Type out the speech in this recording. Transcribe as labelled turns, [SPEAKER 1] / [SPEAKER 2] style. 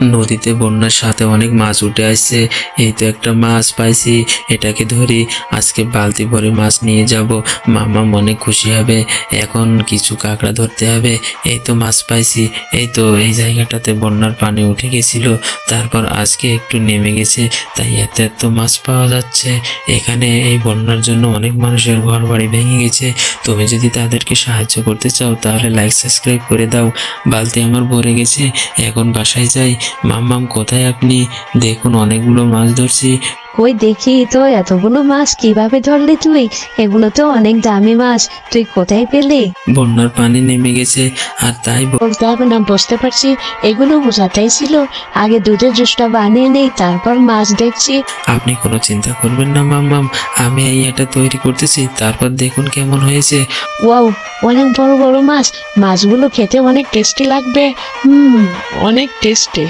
[SPEAKER 1] নদীতে বন্যার সাথে অনেক মাছ উঠে আসছে। এই তো একটা মাছ পাইছি, এটাকে ধরি, আজকে বালতি ভরে মাছ নিয়ে যাব, মামা অনেক খুশি হবে। এখন কিছু কাঁকড়া ধরতে হবে। এই তো মাছ পাইছি। এই তো এই জায়গাটাতে বন্যার পানি উঠে গেছিল, তারপর আজকে একটু নেমে গেছে, তাই এত এত মাছ পাওয়া যাচ্ছে। এখানে এই বন্যার জন্য অনেক মানুষের ঘর বাড়ি ভেঙে গেছে। তুমি যদি তাদেরকে সাহায্য করতে চাও তাহলে লাইক সাবস্ক্রাইব করে দাও। বালতি আমার ভরে গেছে, এখন বাসায় যাই। মাম্মাম কোথায় আপনি? দেখুন অনেকগুলো মাছ ধরছি।
[SPEAKER 2] কই দেখি তো এতগুলো মাছ কিভাবে ধরলি তুই? এগুলো তো অনেক দামি মাছ, তুই কোথায় পেলি?
[SPEAKER 1] বন্যার পানি নেমে গেছে আর তাই
[SPEAKER 2] বলতে হবে না, বুঝতে পারছি। এগুলো বোঝাটাই ছিল, আগে দুধের জুসটা বানিয়ে নেই, তারপর মাছ দেখছি।
[SPEAKER 1] আপনি কোনো চিন্তা করবেন না মাম্মাম, আমি এই এটা তৈরি করতেছি, তারপর দেখুন কেমন হয়েছে।
[SPEAKER 2] ওয়াও, অনেক বড় বড় মাছ। মাছগুলো খেতে অনেক টেস্টি লাগবে। অনেক টেস্টি।